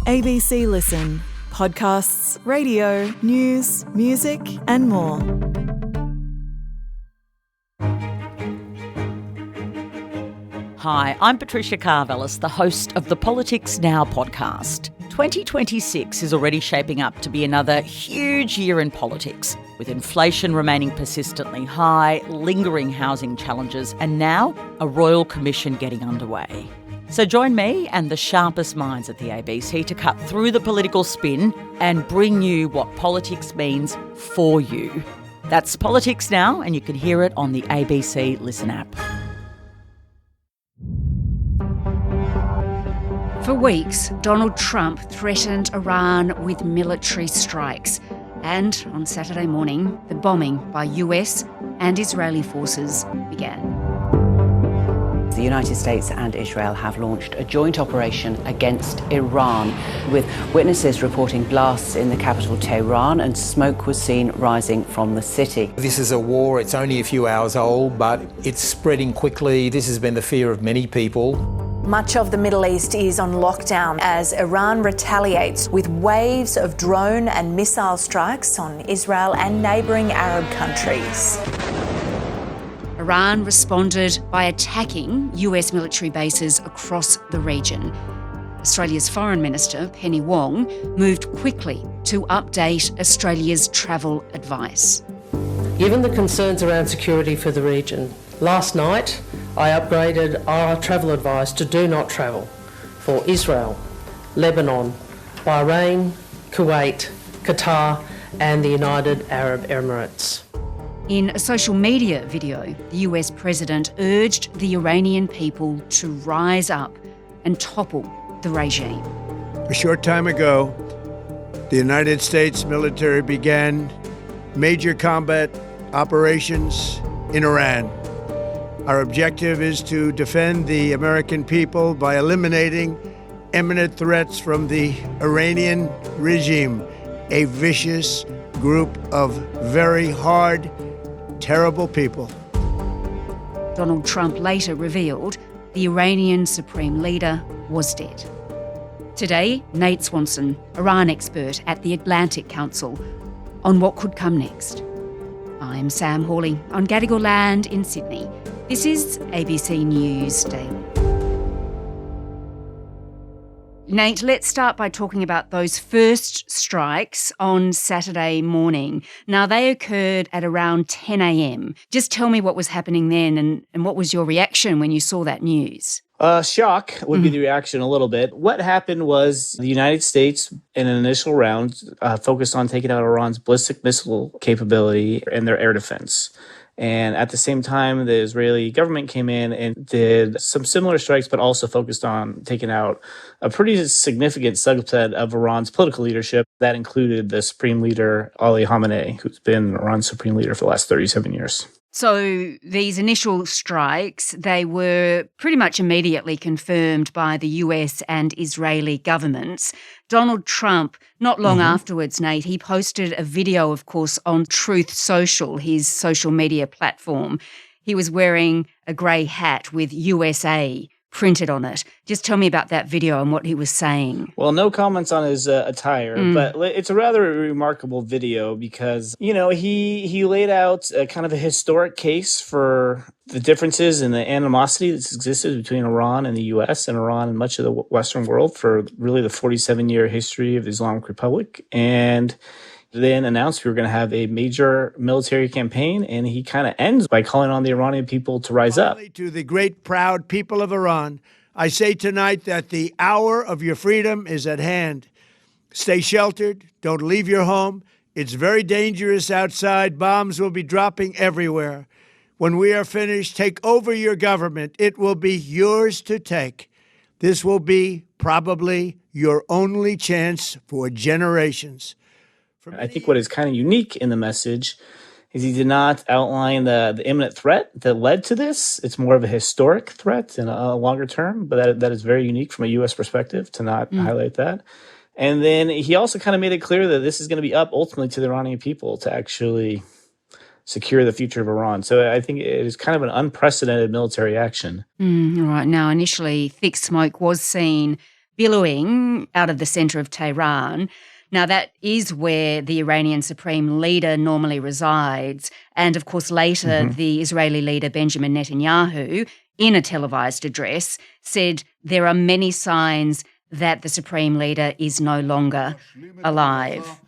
ABC Listen. Podcasts, radio, news, music and more. Hi, I'm Patricia Carvelis, the host of the Politics Now podcast. 2026 is already shaping up to be another huge year in politics, with inflation remaining persistently high, lingering housing challenges, and now a royal commission getting underway. So join me and the sharpest minds at the ABC to cut through the political spin and bring you what politics means for you. That's Politics Now, and you can hear it on the ABC Listen app. For weeks, Donald Trump threatened Iran with military strikes. And on Saturday morning, the bombing by US and Israeli forces began. The United States and Israel have launched a joint operation against Iran, with witnesses reporting blasts in the capital Tehran, and smoke was seen rising from the city. This is a war, it's only a few hours old, but it's spreading quickly. This has been the fear of many people. Much of the Middle East is on lockdown as Iran retaliates with waves of drone and missile strikes on Israel and neighbouring Arab countries. Iran responded by attacking US military bases across the region. Australia's Foreign Minister, Penny Wong, moved quickly to update Australia's travel advice. Given the concerns around security for the region, last night I upgraded our travel advice to do not travel for Israel, Lebanon, Bahrain, Kuwait, Qatar and the United Arab Emirates. In a social media video, the US president urged the Iranian people to rise up and topple the regime. A short time ago, the United States military began major combat operations in Iran. Our objective is to defend the American people by eliminating imminent threats from the Iranian regime, a vicious group of very hard, terrible people. Donald Trump later revealed the Iranian Supreme Leader was dead. Today, Nate Swanson, Iran expert at the Atlantic Council, on what could come next. I'm Sam Hawley on Gadigal land in Sydney. This is ABC News Daily. Nate, let's start by talking about those first strikes on Saturday morning. Now, they occurred at around 10 a.m. Just tell me what was happening then and what was your reaction when you saw that news? Shock would be the reaction a little bit. What happened was the United States, in an initial round, focused on taking out Iran's ballistic missile capability and their air defense. And at the same time, the Israeli government came in and did some similar strikes, but also focused on taking out a pretty significant subset of Iran's political leadership. That included the Supreme Leader, Ali Khamenei, who's been Iran's Supreme Leader for the last 37 years. So these initial strikes, they were pretty much immediately confirmed by the US and Israeli governments. Donald Trump, not long afterwards, Nate, he posted a video, of course, on Truth Social, his social media platform. He was wearing a grey hat with USA printed on it. Just tell me about that video and what he was saying. Well, no comments on his attire, but it's a rather remarkable video because, you know, he laid out a kind of a historic case for the differences and the animosity that's existed between Iran and the U.S. and Iran and much of the Western world for really the 47-year history of the Islamic Republic. And then announced we were going to have a major military campaign, and he kind of ends by calling on the Iranian people to rise up. To the great, proud people of Iran, I say tonight that the hour of your freedom is at hand. Stay sheltered. Don't leave your home. It's very dangerous outside. Bombs will be dropping everywhere. When we are finished, take over your government. It will be yours to take. This will be probably your only chance for generations. I think what is kind of unique in the message is he did not outline the imminent threat that led to this. It's more of a historic threat in a longer term, but that is very unique from a U.S. perspective to not highlight that. And then he also kind of made it clear that this is going to be up ultimately to the Iranian people to actually secure the future of Iran. So I think it is kind of an unprecedented military action. Right. Now, initially, thick smoke was seen billowing out of the centre of Tehran. Now, that is where the Iranian Supreme Leader normally resides. And, of course, later the Israeli leader Benjamin Netanyahu, in a televised address, said there are many signs that the Supreme Leader is no longer alive.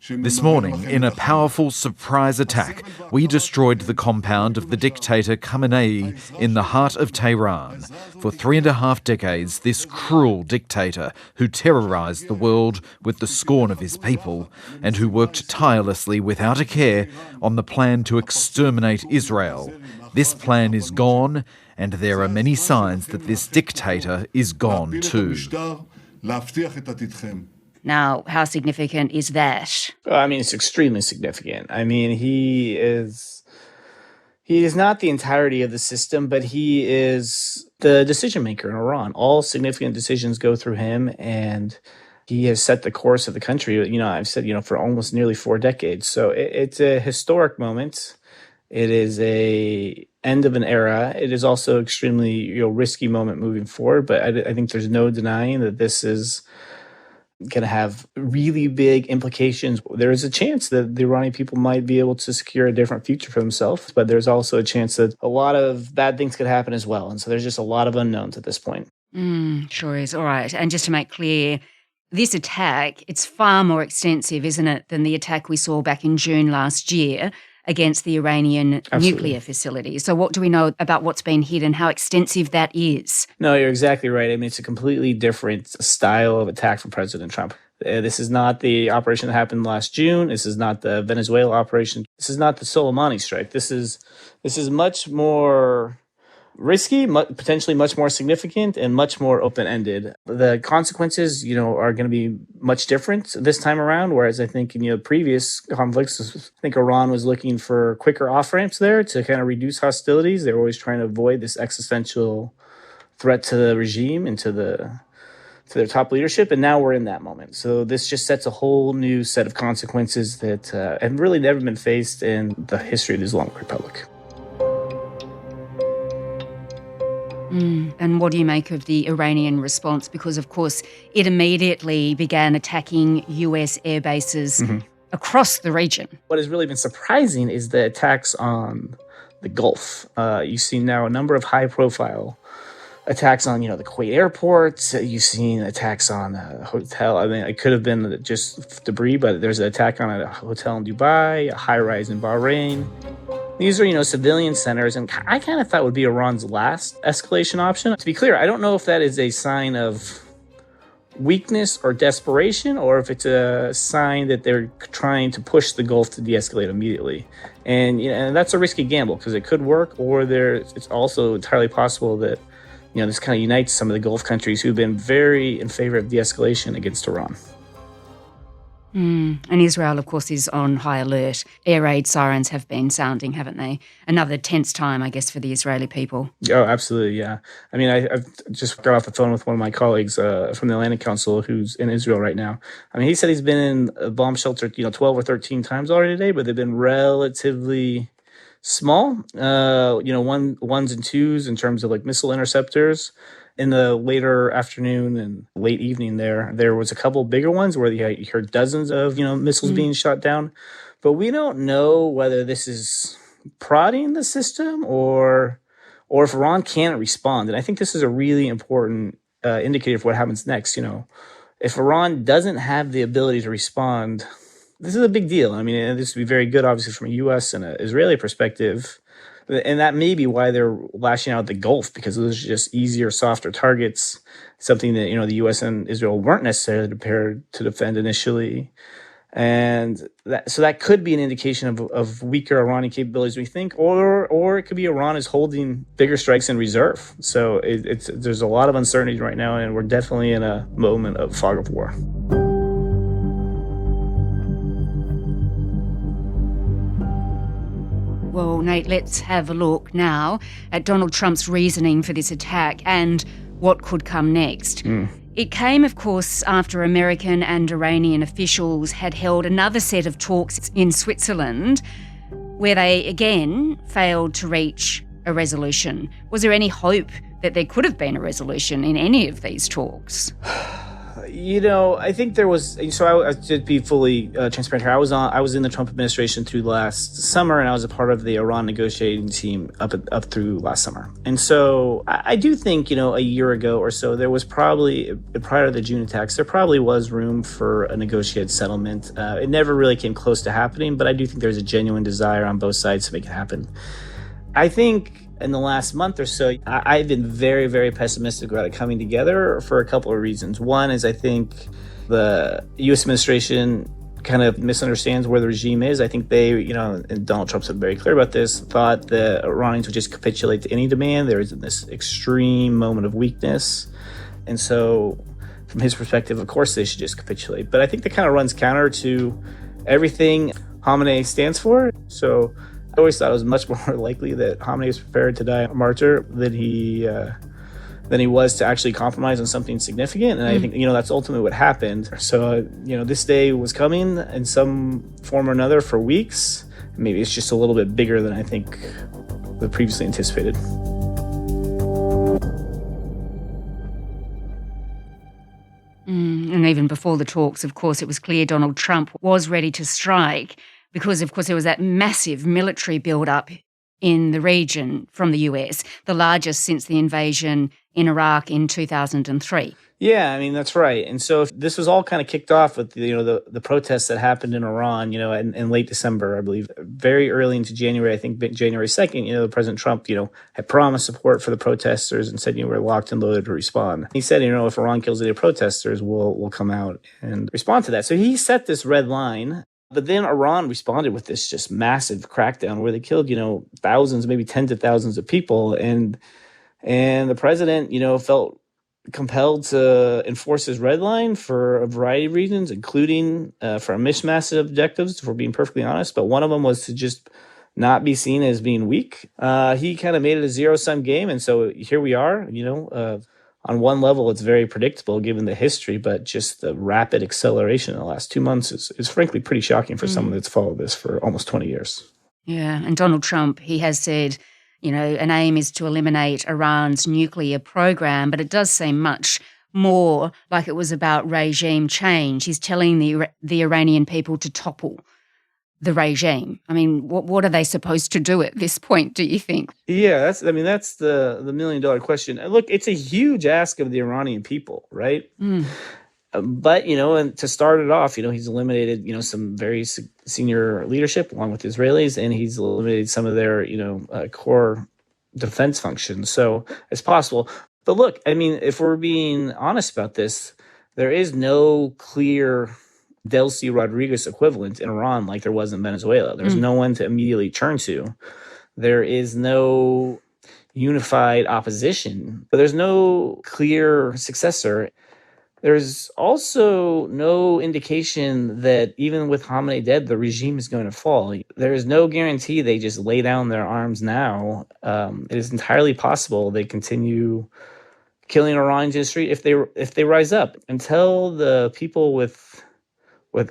This morning, in a powerful surprise attack, we destroyed the compound of the dictator Khamenei in the heart of Tehran. For 3.5 decades, this cruel dictator who terrorised the world with the scorn of his people and who worked tirelessly without a care on the plan to exterminate Israel. This plan is gone, and there are many signs that this dictator is gone too. Now, how significant is that? I mean, it's extremely significant. I mean, he is not the entirety of the system, but he is the decision maker in Iran. All significant decisions go through him, and he has set the course of the country. I've said, for almost nearly 4 decades. So it's a historic moment. It is a end of an era. It is also extremely, risky moment moving forward. But I think there's no denying that this is going to have really big implications. There is a chance that the Iranian people might be able to secure a different future for themselves, but there's also a chance that a lot of bad things could happen as well. And so there's just a lot of unknowns at this point. Sure is. All right. And just to make clear, this attack, it's far more extensive, isn't it, than the attack we saw back in June last year against the Iranian nuclear facility. So what do we know about what's been hit and how extensive that is? No, you're exactly right. I mean, it's a completely different style of attack from President Trump. This is not the operation that happened last June. This is not the Venezuela operation. This is not the Soleimani strike. This is much more risky, potentially much more significant, and much more open-ended. The consequences, are going to be much different this time around, whereas I think in previous conflicts, I think Iran was looking for quicker off-ramps there to kind of reduce hostilities. They were always trying to avoid this existential threat to the regime and to their top leadership, and now we're in that moment. So this just sets a whole new set of consequences that have really never been faced in the history of the Islamic Republic. And what do you make of the Iranian response? Because, of course, it immediately began attacking US air bases across the region. What has really been surprising is the attacks on the Gulf. You've seen now a number of high-profile attacks on, the Kuwait airport. You've seen attacks on a hotel. I mean, it could have been just debris, but there's an attack on a hotel in Dubai, a high-rise in Bahrain. These are, civilian centers, and I kind of thought would be Iran's last escalation option. To be clear, I don't know if that is a sign of weakness or desperation, or if it's a sign that they're trying to push the Gulf to de-escalate immediately. And and that's a risky gamble because it could work, or it's also entirely possible that this kind of unites some of the Gulf countries who've been very in favor of de-escalation against Iran. And Israel, of course, is on high alert. Air raid sirens have been sounding, haven't they? Another tense time, I guess, for the Israeli people. Oh, absolutely, yeah. I mean, I've just got off the phone with one of my colleagues from the Atlantic Council who's in Israel right now. I mean, he said he's been in a bomb shelter, 12 or 13 times already today, but they've been relatively small, ones and twos in terms of like missile interceptors. In the later afternoon and late evening there was a couple bigger ones where you heard dozens of, missiles being shot down. But we don't know whether this is prodding the system or if Iran can't respond. And I think this is a really important indicator for what happens next. If Iran doesn't have the ability to respond, this is a big deal. I mean, this would be very good, obviously, from a U.S. and an Israeli perspective. And that may be why they're lashing out at the Gulf, because those are just easier, softer targets, something that, the U.S. and Israel weren't necessarily prepared to defend initially. And that could be an indication of weaker Iranian capabilities, we think, or it could be Iran is holding bigger strikes in reserve. So there's a lot of uncertainty right now, and we're definitely in a moment of fog of war. Well, Nate, let's have a look now at Donald Trump's reasoning for this attack and what could come next. It came, of course, after American and Iranian officials had held another set of talks in Switzerland where they again failed to reach a resolution. Was there any hope that there could have been a resolution in any of these talks. I think there was. So I to be fully transparent here, I was in the Trump administration through last summer, and I was a part of the Iran negotiating team up through last summer. And so I do think, a year ago or so, there was probably, prior to the June attacks, there probably was room for a negotiated settlement. It never really came close to happening, but I do think there's a genuine desire on both sides to make it happen. I think in the last month or so, I've been very, very pessimistic about it coming together for a couple of reasons. One is I think the U.S. administration kind of misunderstands where the regime is. I think they, and Donald Trump's been very clear about this, thought the Iranians would just capitulate to any demand. There is this extreme moment of weakness. And so from his perspective, of course, they should just capitulate. But I think that kind of runs counter to everything Khamenei stands for. So I always thought it was much more likely that Khamenei was prepared to die a martyr than he was to actually compromise on something significant. And I think, that's ultimately what happened. So, this day was coming in some form or another for weeks. Maybe it's just a little bit bigger than I think the previously anticipated. And even before the talks, of course, it was clear Donald Trump was ready to strike because, of course, there was that massive military build-up in the region from the US, the largest since the invasion in Iraq in 2003. Yeah, that's right. And so this was all kind of kicked off with the protests that happened in Iran, in late December, I believe. Very early into January, I think January 2nd, President Trump, had promised support for the protesters and said, we're locked and loaded to respond. He said, if Iran kills any protesters, we'll come out and respond to that. So he set this red line. But then Iran responded with this just massive crackdown where they killed, thousands, maybe tens of thousands of people. And the president, felt compelled to enforce his red line for a variety of reasons, including for a mishmash of objectives, if we're being perfectly honest. But one of them was to just not be seen as being weak. He kind of made it a zero-sum game. And so here we are, on one level, it's very predictable given the history, but just the rapid acceleration in the last 2 months is frankly pretty shocking for someone that's followed this for almost 20 years. Yeah, and Donald Trump, he has said, an aim is to eliminate Iran's nuclear program, but it does seem much more like it was about regime change. He's telling the Iranian people to topple the regime. What are they supposed to do at this point, do you think? Yeah, that's the $1 million question. Look, it's a huge ask of the Iranian people, right? But, and to start it off, he's eliminated, some very senior leadership along with the Israelis, and he's eliminated some of their, core defense functions. So it's possible. But look, if we're being honest about this, there is no clear Delcy Rodriguez equivalent in Iran like there was in Venezuela. There's no one to immediately turn to. There is no unified opposition, but there's no clear successor. There's also no indication that even with Khamenei dead, the regime is going to fall. There is no guarantee they just lay down their arms now. It is entirely possible they continue killing Iranians in the street if they rise up. Until the people with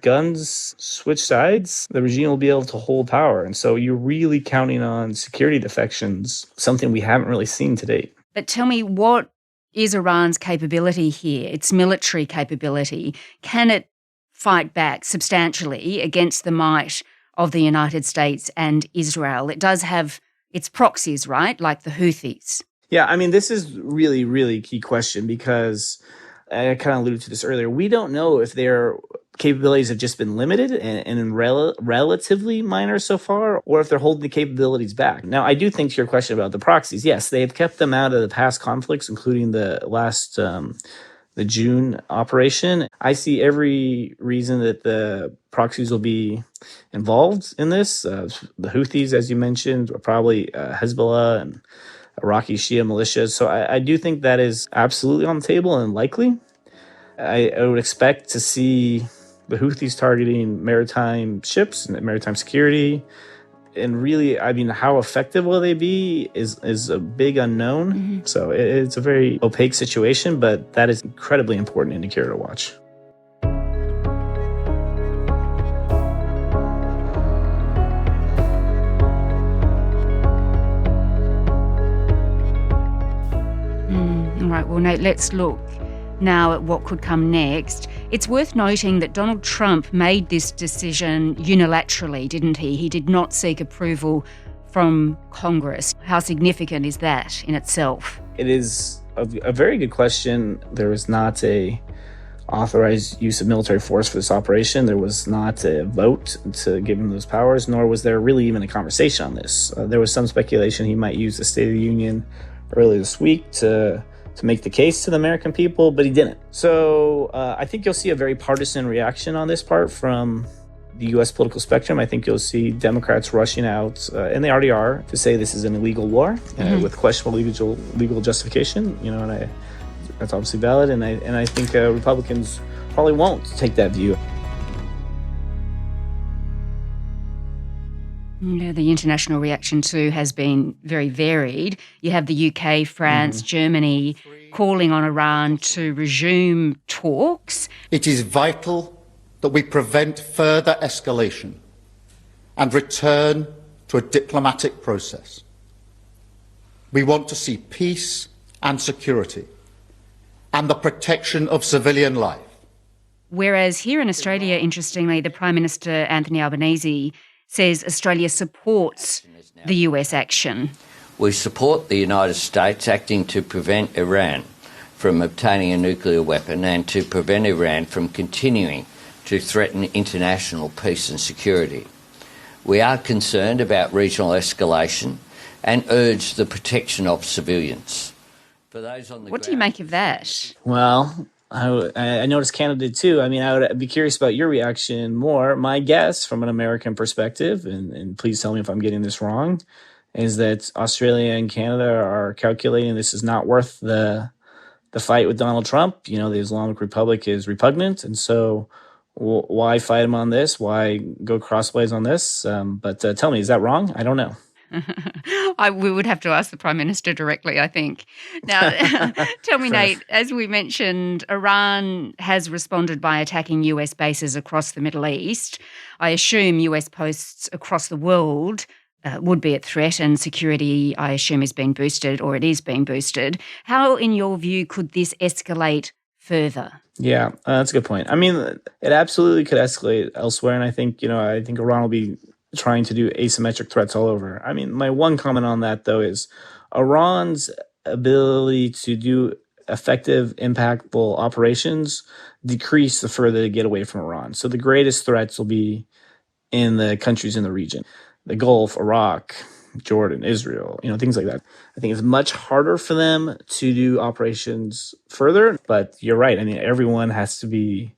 guns switch sides, the regime will be able to hold power. And so you're really counting on security defections, something we haven't really seen to date. But tell me, what is Iran's capability here, its military capability? Can it fight back substantially against the might of the United States and Israel? It does have its proxies, right, like the Houthis. Yeah, this is really, really key question because I kind of alluded to this earlier. We don't know if their capabilities have just been limited and relatively minor so far, or if they're holding the capabilities back. Now, I do think to your question about the proxies, yes, they have kept them out of the past conflicts, including the last, the June operation. I see every reason that the proxies will be involved in this. The Houthis, as you mentioned, are probably Hezbollah and Iraqi Shia militias. So I do think that is absolutely on the table and likely. I would expect to see the Houthis targeting maritime ships and maritime security. And really, how effective will they be is a big unknown. Mm-hmm. So it's a very opaque situation, but that is incredibly important indicator to watch. right, well, Nate, let's look now at what could come next. It's worth noting that Donald Trump made this decision unilaterally, didn't he? He did not seek approval from Congress. How significant is that in itself? It is a very good question. There was not a authorized use of military force for this operation. There was not a vote to give him those powers, nor was there really even a conversation on this. There was some speculation he might use the State of the Union earlier this week to make the case to the American people, but he didn't. So I think you'll see a very partisan reaction on this part from the U.S. political spectrum. I think you'll see Democrats rushing out, and they already are, to say this is an illegal war with questionable legal justification. And that's obviously valid. And I think Republicans probably won't take that view. Yeah, the international reaction too has been very varied. You have the UK, France, Germany calling on Iran to resume talks. It is vital that we prevent further escalation and return to a diplomatic process. We want to see peace and security and the protection of civilian life. Whereas here in Australia, interestingly, the Prime Minister, Anthony Albanese, says Australia supports the US action. We support the United States acting to prevent Iran from obtaining a nuclear weapon and to prevent Iran from continuing to threaten international peace and security. We are concerned about regional escalation and urge the protection of civilians. For those on the What do you make of that? Well, I noticed Canada did too. I mean, I would be curious about your reaction more. My guess from an American perspective, and please tell me if I'm getting this wrong, is that Australia and Canada are calculating this is not worth the fight with Donald Trump. The Islamic Republic is repugnant, and so why fight him on this? Why go crossways on this? But tell me, is that wrong? I don't know. We would have to ask the Prime Minister directly, I think. Now, tell me, Nate, as we mentioned, Iran has responded by attacking US bases across the Middle East. I assume US posts across the world would be at threat, and security, I assume, is being boosted, or it is being boosted. How, in your view, could this escalate further? Yeah, that's a good point. I mean, it absolutely could escalate elsewhere, and I think Iran will be trying to do asymmetric threats all over. I mean, my one comment on that, though, is Iran's ability to do effective, impactful operations decrease the further they get away from Iran. So the greatest threats will be in the countries in the region, the Gulf, Iraq, Jordan, Israel, things like that. I think it's much harder for them to do operations further, but you're right. I mean, everyone has to be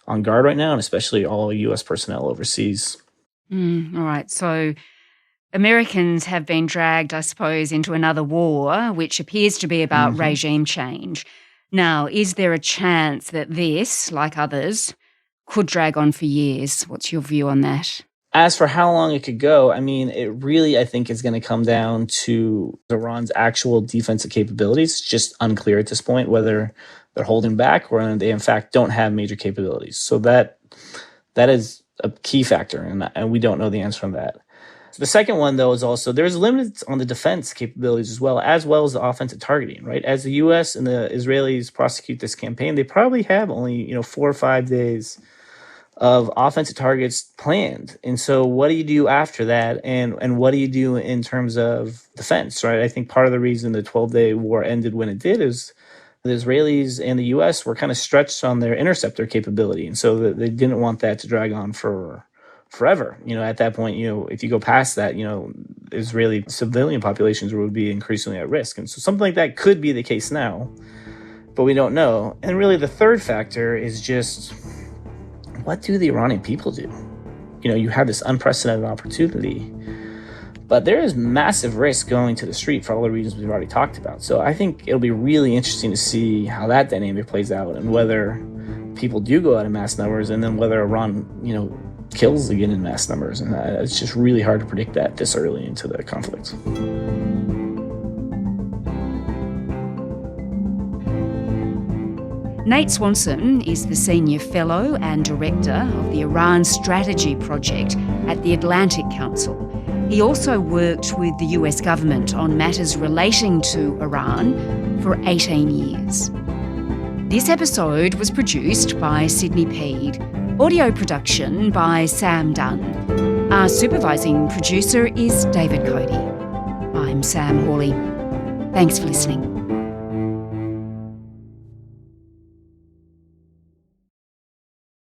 on guard right now, and especially all U.S. personnel overseas. All right. So Americans have been dragged, I suppose, into another war, which appears to be about regime change. Now, is there a chance that this, like others, could drag on for years? What's your view on that? As for how long it could go, I mean, it really, I think, is going to come down to Iran's actual defensive capabilities. It's just unclear at this point whether they're holding back or they, in fact, don't have major capabilities. So that is a key factor, and we don't know the answer on that. The second one, though, is also there's limits on the defense capabilities as well as the offensive targeting, right? As the U.S. and the Israelis prosecute this campaign, they probably have only 4 or 5 days of offensive targets planned. And so what do you do after that? And what do you do in terms of defense, right? I think part of the reason the 12-day war ended when it did is the Israelis and the U.S. were kind of stretched on their interceptor capability. And so they didn't want that to drag on for forever. At that point, if you go past that, Israeli civilian populations would be increasingly at risk. And so something like that could be the case now, but we don't know. And really the third factor is just, what do the Iranian people do? You have this unprecedented opportunity, but there is massive risk going to the street for all the reasons we've already talked about. So I think it'll be really interesting to see how that dynamic plays out and whether people do go out in mass numbers, and then whether Iran, kills again in mass numbers. And it's just really hard to predict that this early into the conflict. Nate Swanson is the Senior Fellow and Director of the Iran Strategy Project at the Atlantic Council. He also worked with the US government on matters relating to Iran for 18 years. This episode was produced by Sydney Peed. Audio production by Sam Dunn. Our supervising producer is David Cody. I'm Sam Hawley. Thanks for listening.